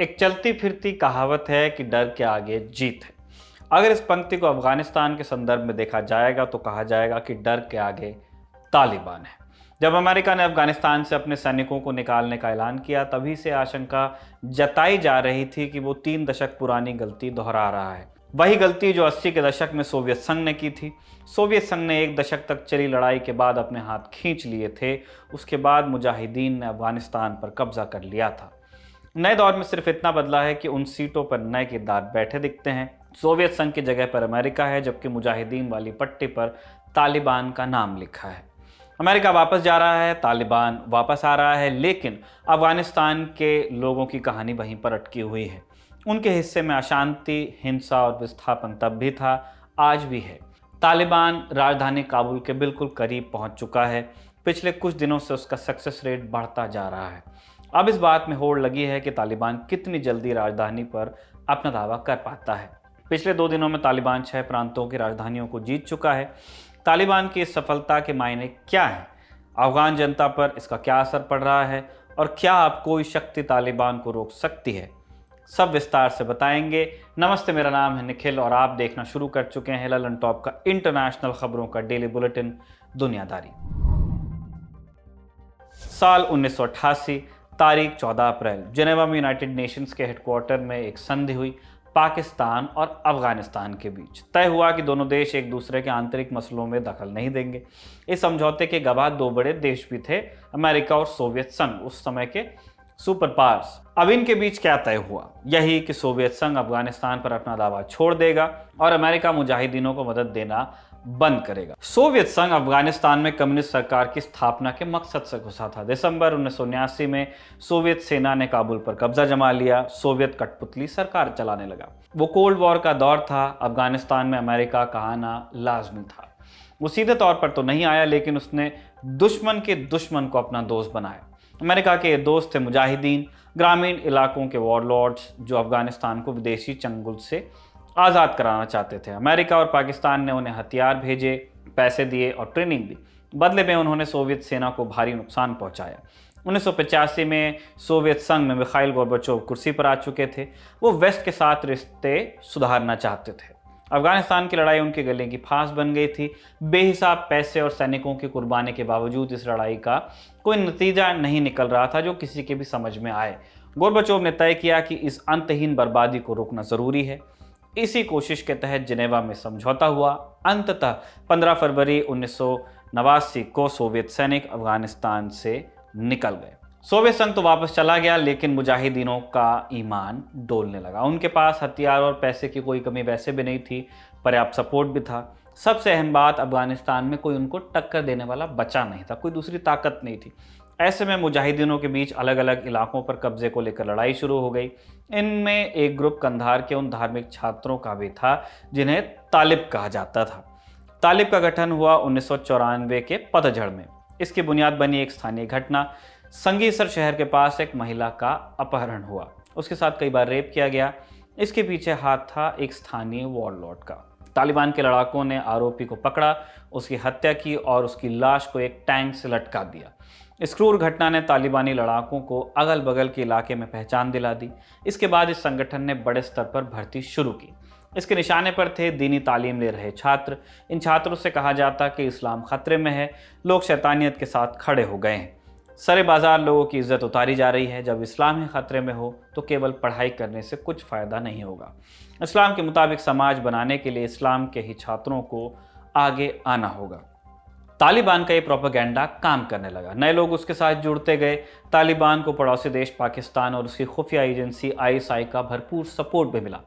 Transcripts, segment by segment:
एक चलती फिरती कहावत है कि डर के आगे जीत है। अगर इस पंक्ति को अफगानिस्तान के संदर्भ में देखा जाएगा तो कहा जाएगा कि डर के आगे तालिबान है। जब अमेरिका ने अफगानिस्तान से अपने सैनिकों को निकालने का ऐलान किया, तभी से आशंका जताई जा रही थी कि वो 3 दशक पुरानी गलती दोहरा रहा है। वही गलती जो 80 के दशक में सोवियत संघ ने की थी। सोवियत संघ ने 1 दशक तक चली लड़ाई के बाद अपने हाथ खींच लिए थे। उसके बाद मुजाहिदीन ने अफगानिस्तान पर कब्जा कर लिया था। नए दौर में सिर्फ इतना बदला है कि उन सीटों पर नए किरदार बैठे दिखते हैं। सोवियत संघ की जगह पर अमेरिका है, जबकि मुजाहिदीन वाली पट्टी पर तालिबान का नाम लिखा है। अमेरिका वापस जा रहा है, तालिबान वापस आ रहा है, लेकिन अफगानिस्तान के लोगों की कहानी वहीं पर अटकी हुई है। उनके हिस्से में अशांति, हिंसा और विस्थापन तब भी था, आज भी है। तालिबान राजधानी काबुल के बिल्कुल करीब पहुंच चुका है। पिछले कुछ दिनों से उसका सक्सेस रेट बढ़ता जा रहा है। अब इस बात में होड़ लगी है कि तालिबान कितनी जल्दी राजधानी पर अपना दावा कर पाता है। पिछले 2 दिनों में तालिबान 6 प्रांतों की राजधानियों को जीत चुका है। तालिबान की इस सफलता के मायने क्या हैं? अफगान जनता पर इसका क्या असर पड़ रहा है और क्या अब कोई शक्ति तालिबान को रोक सकती है? सब विस्तार से बताएंगे। नमस्ते, मेरा नाम है निखिल और आप देखना शुरू कर चुके हैं ललन टॉप का इंटरनेशनल खबरों का डेली बुलेटिन दुनियादारी। साल 1988, तारीख 14 अप्रैल, जेनेवा में यूनाइटेड नेशंस के हेडक्वार्टर में एक संधि हुई। पाकिस्तान और अफगानिस्तान के बीच तय हुआ कि दोनों देश एक दूसरे के आंतरिक मसलों में दखल नहीं देंगे। इस समझौते के गवाह 2 बड़े देश भी थे, अमेरिका और सोवियत संघ, उस समय के सुपर पावर्स। अब इनके बीच क्या तय हुआ? यही कि सोवियत संघ अफगानिस्तान पर अपना दावा छोड़ देगा और अमेरिका मुजाहिदीनों को मदद देना बंद करेगा। सोवियत संघ अफगानिस्तान में कम्युनिस्ट सरकार की स्थापना के मकसद से घुसा था। दिसंबर 1979 में सोवियत सेना ने काबुल पर कब्जा जमा लिया। सोवियत कठपुतली सरकार चलाने लगा। वो कोल्ड वॉर का दौर था। अफगानिस्तान में अमेरिका का आना लाजमी था। वो सीधे तौर पर तो नहीं आया, लेकिन उसने दुश्मन के दुश्मन को अपना दोस्त बनाया। अमेरिका के दोस्त थे मुजाहिदीन, ग्रामीण इलाकों के वॉरलॉर्ड्स, जो अफगानिस्तान को विदेशी चंगुल से आज़ाद कराना चाहते थे। अमेरिका और पाकिस्तान ने उन्हें हथियार भेजे, पैसे दिए और ट्रेनिंग दी। बदले में उन्होंने सोवियत सेना को भारी नुकसान पहुंचाया। 1985 में सोवियत संघ में मिखाइल गोर्बाचोव कुर्सी पर आ चुके थे। वो वेस्ट के साथ रिश्ते सुधारना चाहते थे। अफगानिस्तान की लड़ाई उनके गले की फांस बन गई थी। बेहिसाब पैसे और सैनिकों की कुर्बानी के बावजूद इस लड़ाई का कोई नतीजा नहीं निकल रहा था जो किसी के भी समझ में आए। गोर्बाचोव ने तय किया कि इस अंतहीन बर्बादी को रोकना जरूरी है। इसी कोशिश के तहत जिनेवा में समझौता हुआ। अंततः 15 फरवरी 1989 को सोवियत सैनिक अफगानिस्तान से निकल गए। सोवियत संघ तो वापस चला गया, लेकिन मुजाहिदीनों का ईमान डोलने लगा। उनके पास हथियार और पैसे की कोई कमी वैसे भी नहीं थी, पर्याप्त सपोर्ट भी था। सबसे अहम बात, अफगानिस्तान में कोई उनको टक्कर देने वाला बचा नहीं था, कोई दूसरी ताकत नहीं थी। ऐसे में मुजाहिदीनों के बीच अलग अलग इलाकों पर कब्जे को लेकर लड़ाई शुरू हो गई। इनमें एक ग्रुप कंधार के उन धार्मिक छात्रों का भी था जिन्हें तालिब कहा जाता था। तालिब का गठन हुआ 1994 के पतझड़ में। इसकी बुनियाद बनी एक स्थानीय घटना। संगीसर शहर के पास एक महिला का अपहरण हुआ, उसके साथ कई बार रेप किया गया। इसके पीछे हाथ था एक स्थानीय वॉरलॉर्ड का। तालिबान के लड़ाकों ने आरोपी को पकड़ा, उसकी हत्या की और उसकी लाश को एक टैंक से लटका दिया। इस क्रूर घटना ने तालिबानी लड़ाकों को अगल बगल के इलाके में पहचान दिला दी। इसके बाद इस संगठन ने बड़े स्तर पर भर्ती शुरू की। इसके निशाने पर थे दीनी तालीम ले रहे छात्र। इन छात्रों से कहा जाता कि इस्लाम खतरे में है। लोग शैतानियत के साथ खड़े हो गए हैं। सरे बाजार लोगों की इज्जत उतारी जा रही है। जब इस्लाम ही खतरे में हो तो केवल पढ़ाई करने से कुछ फ़ायदा नहीं होगा। इस्लाम के मुताबिक समाज बनाने के लिए इस्लाम के ही छात्रों को आगे आना होगा। तालिबान का ये प्रोपेगेंडा काम करने लगा। नए लोग उसके साथ जुड़ते गए। तालिबान को पड़ोसी देश पाकिस्तान और उसकी खुफिया एजेंसी ISI का भरपूर सपोर्ट भी मिला।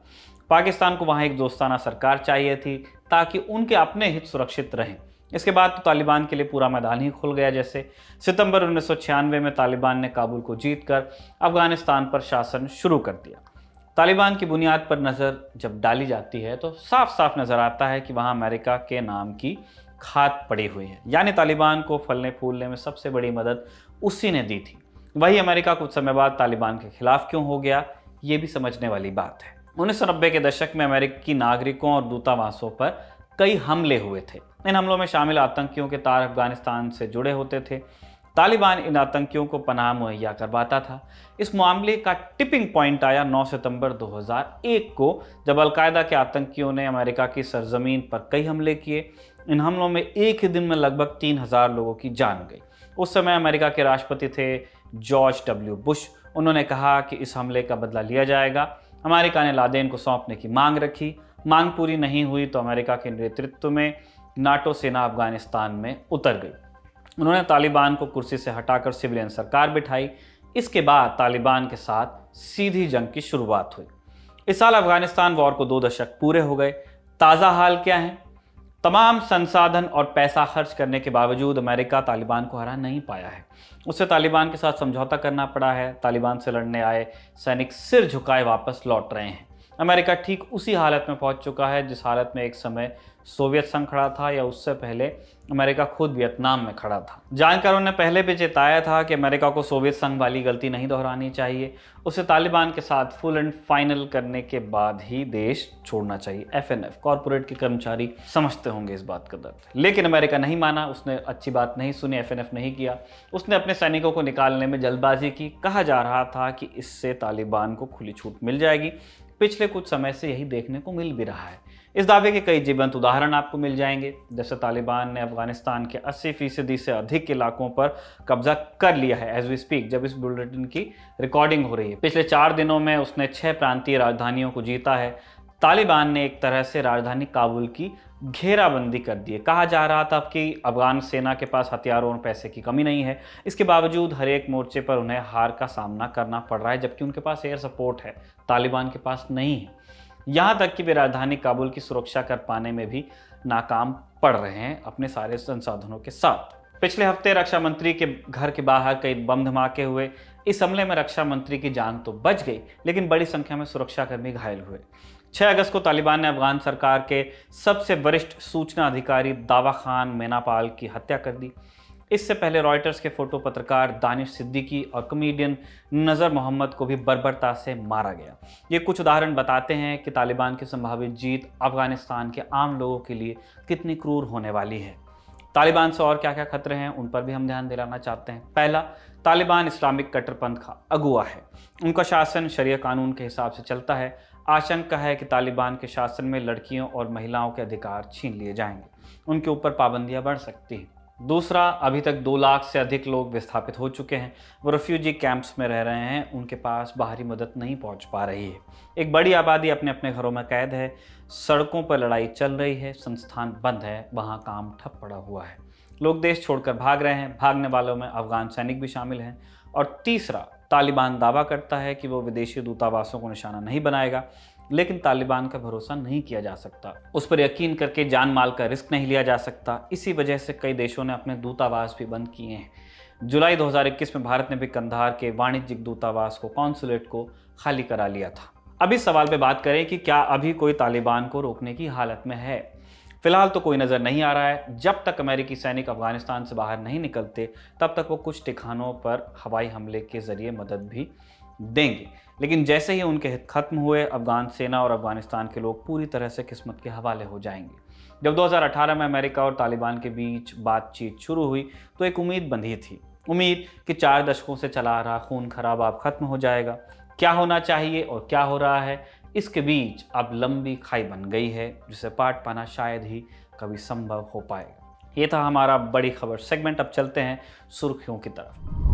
पाकिस्तान को वहाँ एक दोस्ताना सरकार चाहिए थी ताकि उनके अपने हित सुरक्षित रहें। इसके बाद तो तालिबान के लिए पूरा मैदान ही खुल गया। जैसे सितंबर 1996 में तालिबान ने काबुल को जीतकर अफगानिस्तान पर शासन शुरू कर दिया। तालिबान की बुनियाद पर नज़र जब डाली जाती है तो साफ साफ नज़र आता है कि वहाँ अमेरिका के नाम की खाद पड़ी हुई है। यानी तालिबान को फलने फूलने में सबसे बड़ी मदद उसी ने दी थी। वही अमेरिका कुछ समय बाद तालिबान के खिलाफ क्यों हो गया, ये भी समझने वाली बात है। 1990 के दशक में अमेरिकी नागरिकों और दूतावासों पर कई हमले हुए थे। इन हमलों में शामिल आतंकियों के तार अफगानिस्तान से जुड़े होते थे। तालिबान इन आतंकियों को पनाह मुहैया करवाता था। इस मामले का टिपिंग पॉइंट आया 9 सितंबर 2001 को, जब अलकायदा के आतंकियों ने अमेरिका की सरजमीन पर कई हमले किए। इन हमलों में एक ही दिन में लगभग 3000 लोगों की जान गई। उस समय अमेरिका के राष्ट्रपति थे जॉर्ज डब्ल्यू बुश। उन्होंने कहा कि इस हमले का बदला लिया जाएगा। अमेरिका ने लादेन को सौंपने की मांग रखी। मांग पूरी नहीं हुई तो अमेरिका के नेतृत्व में नाटो सेना अफगानिस्तान में उतर गई। उन्होंने तालिबान को कुर्सी से हटाकर सिविलियन सरकार बिठाई। इसके बाद तालिबान के साथ सीधी जंग की शुरुआत हुई। इस साल अफगानिस्तान वॉर को 2 दशक पूरे हो गए। ताज़ा हाल क्या है? तमाम संसाधन और पैसा खर्च करने के बावजूद अमेरिका तालिबान को हरा नहीं पाया है। उसे तालिबान के साथ समझौता करना पड़ा है। तालिबान से लड़ने आए सैनिक सिर झुकाए वापस लौट रहे हैं। अमेरिका ठीक उसी हालत में पहुंच चुका है जिस हालत में एक समय सोवियत संघ खड़ा था, या उससे पहले अमेरिका खुद वियतनाम में खड़ा था। जानकारों ने पहले भी चेताया था कि अमेरिका को सोवियत संघ वाली गलती नहीं दोहरानी चाहिए। उसे तालिबान के साथ फुल एंड फाइनल करने के बाद ही देश छोड़ना चाहिए। FNF कॉरपोरेट के कर्मचारी समझते होंगे इस बात का दर्द, लेकिन अमेरिका नहीं माना। उसने अच्छी बात नहीं सुनी, FNF नहीं किया। उसने अपने सैनिकों को निकालने में जल्दबाजी की। कहा जा रहा था कि इससे तालिबान को खुली छूट मिल जाएगी। पिछले कुछ समय से यही देखने को मिल भी रहा है। इस दावे के कई जीवंत उदाहरण आपको मिल जाएंगे। जैसे तालिबान ने अफगानिस्तान के 80% से अधिक इलाकों पर कब्जा कर लिया है एज वी स्पीक, जब इस बुलेटिन की रिकॉर्डिंग हो रही है। पिछले 4 दिनों में उसने 6 प्रांतीय राजधानियों को जीता है। तालिबान ने एक तरह से राजधानी काबुल की घेराबंदी कर दी है। कहा जा रहा था कि अफगान सेना के पास हथियारों और पैसे की कमी नहीं है। इसके बावजूद हर एक मोर्चे पर उन्हें हार का सामना करना पड़ रहा है, जबकि उनके पास एयर सपोर्ट है, तालिबान के पास नहीं है। यहाँ तक कि वे राजधानी काबुल की सुरक्षा कर पाने में भी नाकाम पड़ रहे हैं अपने सारे संसाधनों के साथ। पिछले हफ्ते रक्षा मंत्री के घर के बाहर कई बम धमाके हुए। इस हमले में रक्षा मंत्री की जान तो बच गई, लेकिन बड़ी संख्या में सुरक्षाकर्मी घायल हुए। 6 अगस्त को तालिबान ने अफगान सरकार के सबसे वरिष्ठ सूचना अधिकारी दावा खान मेनापाल की हत्या कर दी। इससे पहले रॉयटर्स के फोटो पत्रकार दानिश सिद्दीकी और कॉमेडियन नज़र मोहम्मद को भी बर्बरता से मारा गया। ये कुछ उदाहरण बताते हैं कि तालिबान की संभावित जीत अफगानिस्तान के आम लोगों के लिए कितनी क्रूर होने वाली है। तालिबान से और क्या क्या खतरे हैं, उन पर भी हम ध्यान दिलाना चाहते हैं। पहला, तालिबान इस्लामिक कट्टरपंथ का अगुवा है। उनका शासन शरिया कानून के हिसाब से चलता है। आशंका है कि तालिबान के शासन में लड़कियों और महिलाओं के अधिकार छीन लिए जाएंगे। उनके ऊपर पाबंदियां बढ़ सकती हैं। दूसरा, अभी तक 2 लाख से अधिक लोग विस्थापित हो चुके हैं। वो रेफ्यूजी कैंप्स में रह रहे हैं। उनके पास बाहरी मदद नहीं पहुंच पा रही है। एक बड़ी आबादी अपने अपने घरों में कैद है। सड़कों पर लड़ाई चल रही है। संस्थान बंद है, वहाँ काम ठप पड़ा हुआ है। लोग देश छोड़कर भाग रहे हैं। भागने वालों में अफगान सैनिक भी शामिल हैं। और तीसरा, तालिबान दावा करता है कि वो विदेशी दूतावासों को निशाना नहीं बनाएगा, लेकिन तालिबान का भरोसा नहीं किया जा सकता। उस पर यकीन करके जान माल का रिस्क नहीं लिया जा सकता। इसी वजह से कई देशों ने अपने दूतावास भी बंद किए हैं। जुलाई 2021 में भारत ने भी कंधार के वाणिज्यिक दूतावास को, कॉन्सुलेट को खाली करा लिया था। अब इस सवाल पे बात करें कि क्या अभी कोई तालिबान को रोकने की हालत में है। फिलहाल तो कोई नज़र नहीं आ रहा है। जब तक अमेरिकी सैनिक अफगानिस्तान से बाहर नहीं निकलते, तब तक वो कुछ ठिकानों पर हवाई हमले के जरिए मदद भी देंगे। लेकिन जैसे ही उनके हित खत्म हुए, अफगान सेना और अफगानिस्तान के लोग पूरी तरह से किस्मत के हवाले हो जाएंगे। जब 2018 में अमेरिका और तालिबान के बीच बातचीत शुरू हुई तो एक उम्मीद बंधी थी। उम्मीद कि 4 दशकों से चला आ रहा खून खराबा अब खत्म हो जाएगा। क्या होना चाहिए और क्या हो रहा है, इसके बीच अब लंबी खाई बन गई है, जिसे पाट पाना शायद ही कभी संभव हो पाएगा। ये था हमारा बड़ी खबर सेगमेंट। अब चलते हैं सुर्खियों की तरफ।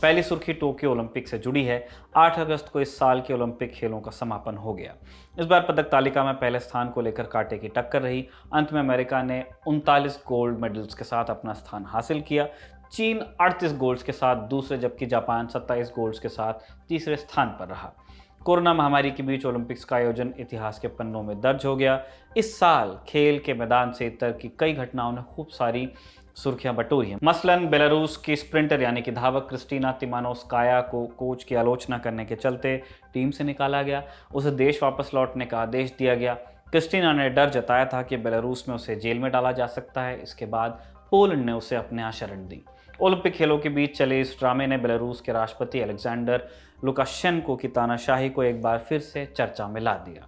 पहली सुर्खी टोक्यो ओलंपिक से जुड़ी है। 8 अगस्त को इस साल के ओलंपिक खेलों का समापन हो गया। इस बार पदक तालिका में पहले स्थान को लेकर कांटे की टक्कर रही। अंत में अमेरिका ने 39 गोल्ड मेडल्स के साथ अपना स्थान हासिल किया। चीन 38 गोल्ड्स के साथ दूसरे, जबकि जापान 27 गोल्ड्स के साथ तीसरे स्थान पर रहा। कोरोना महामारी के बीच ओलंपिक्स का आयोजन इतिहास के पन्नों में दर्ज हो गया। इस साल खेल के मैदान से इतर की कई घटनाओं ने खूब सारी सुर्खियां बटोरी हैं। मसलन बेलारूस की स्प्रिंटर यानी कि धावक क्रिस्टीना तिमानोस्काया को कोच की आलोचना करने के चलते टीम से निकाला गया। उसे देश वापस लौटने का आदेश दिया गया। क्रिस्टीना ने डर जताया था कि बेलारूस में उसे जेल में डाला जा सकता है। इसके बाद पोलैंड ने उसे अपने यहाँ शरण दी। ओलंपिक खेलों के बीच चले इस ड्रामे ने बेलारूस के राष्ट्रपति अलेक्जेंडर लुकाशेंको की तानाशाही को एक बार फिर से चर्चा में ला दिया।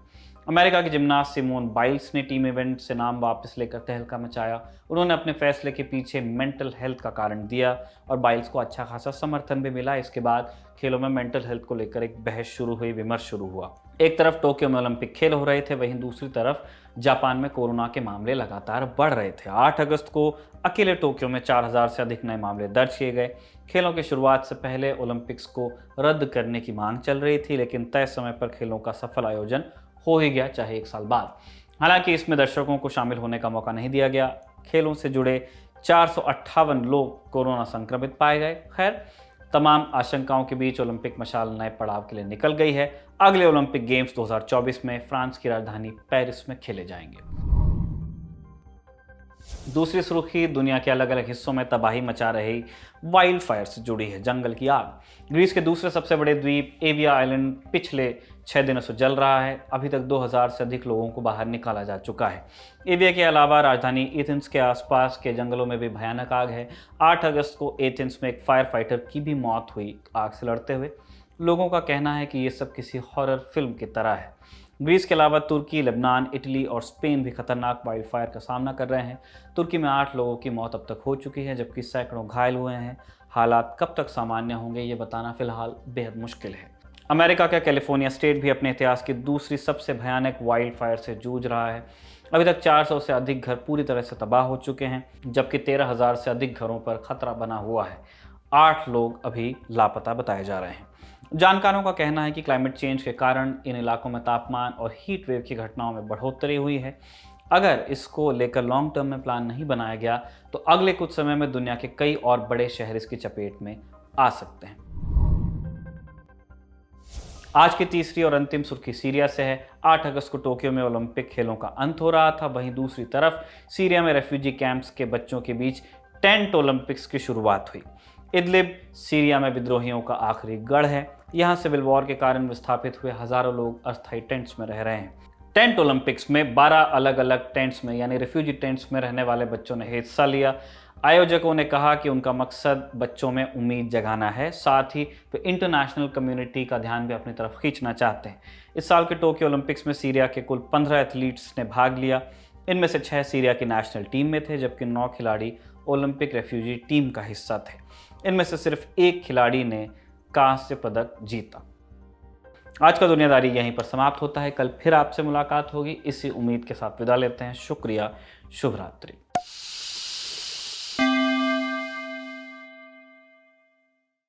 अमेरिका की जिमनास्ट सिमोन बाइल्स ने टीम इवेंट से नाम वापस लेकर तहलका मचाया। उन्होंने अपने फैसले के पीछे मेंटल हेल्थ का कारण दिया और बाइल्स को अच्छा खासा समर्थन भी मिला। इसके बाद खेलों में मेंटल हेल्थ को लेकर एक बहस शुरू हुई, विमर्श शुरू हुआ। एक तरफ टोक्यो में ओलंपिक खेल हो रहे थे, वहीं दूसरी तरफ जापान में कोरोना के मामले लगातार बढ़ रहे थे। 8 अगस्त को अकेले टोक्यो में 4000 से अधिक नए मामले दर्ज किए गए। खेलों की शुरुआत से पहले ओलंपिक्स को रद्द करने की मांग चल रही थी, लेकिन तय समय पर खेलों का सफल आयोजन हो ही गया, चाहे 1 साल बाद। हालांकि इसमें दर्शकों को शामिल होने का मौका नहीं दिया गया। खेलों से जुड़े 458 लोग कोरोना संक्रमित पाए गए। खैर, तमाम आशंकाओं के बीच ओलंपिक मशाल नए पड़ाव के लिए निकल गई है। अगले ओलंपिक गेम्स 2024 में फ्रांस की राजधानी पेरिस में खेले जाएंगे। दूसरी सुर्खी दुनिया के अलग अलग हिस्सों में तबाही मचा रही वाइल्ड फायर से जुड़ी है। जंगल की आग। ग्रीस के दूसरे सबसे बड़े द्वीप एविया आइलैंड पिछले 6 दिनों से जल रहा है। अभी तक 2000 से अधिक लोगों को बाहर निकाला जा चुका है। एविया के अलावा राजधानी एथेंस के आसपास के जंगलों में भी भयानक आग है। 8 अगस्त को एथेंस में एक फायर फाइटर की भी मौत हुई आग से लड़ते हुए। लोगों का कहना है कि ये सब किसी हॉरर फिल्म की तरह है। ग्रीस के अलावा तुर्की, लेबनान, इटली और स्पेन भी खतरनाक वाइल्ड फायर का सामना कर रहे हैं। तुर्की में 8 लोगों की मौत अब तक हो चुकी है, जबकि सैकड़ों घायल हुए हैं। हालात कब तक सामान्य होंगे ये बताना फिलहाल बेहद मुश्किल है। अमेरिका का कैलिफोर्निया स्टेट भी अपने इतिहास की दूसरी सबसे भयानक वाइल्ड फायर से जूझ रहा है। अभी तक 400 से अधिक घर पूरी तरह से तबाह हो चुके हैं, जबकि 13,000 से अधिक घरों पर खतरा बना हुआ है। 8 लोग अभी लापता बताए जा रहे हैं। जानकारों का कहना है कि क्लाइमेट चेंज के कारण इन इलाकों में तापमान और हीट वेव की घटनाओं में बढ़ोतरी हुई है। अगर इसको लेकर लॉन्ग टर्म में प्लान नहीं बनाया गया तो अगले कुछ समय में दुनिया के कई और बड़े शहर इसकी चपेट में आ सकते हैं। आज की तीसरी और अंतिम सुर्खी सीरिया से है। 8 अगस्त को टोक्यो में ओलंपिक खेलों का अंत हो रहा था। वहीं दूसरी तरफ सीरिया में रेफ्यूजी कैंप्स के बच्चों के बीच टेंट ओलंपिक्स की शुरुआत हुई। इदलिब सीरिया में विद्रोहियों का आखिरी गढ़ है। यहाँ सिविल वॉर के कारण विस्थापित हुए हजारों लोग अस्थायी टेंट्स में रह रहे हैं। टेंट ओलंपिक्स में 12 अलग अलग टेंट्स में यानी रिफ्यूजी टेंट्स में रहने वाले बच्चों ने हिस्सा लिया। आयोजकों ने कहा कि उनका मकसद बच्चों में उम्मीद जगाना है, साथ ही वे इंटरनेशनल कम्युनिटी का ध्यान भी अपनी तरफ खींचना चाहते हैं। इस साल के टोक्यो ओलंपिक्स में सीरिया के कुल 15 एथलीट्स ने भाग लिया। इनमें से 6 सीरिया की नेशनल टीम में थे, जबकि 9 खिलाड़ी ओलंपिक रेफ्यूजी टीम का हिस्सा थे। इनमें से सिर्फ एक खिलाड़ी ने कांस्य पदक जीता। आज का दुनियादारी यहीं पर समाप्त होता है। कल फिर आपसे मुलाकात होगी। इसी उम्मीद के साथ विदा लेते हैं। शुक्रिया। शुभ रात्रि।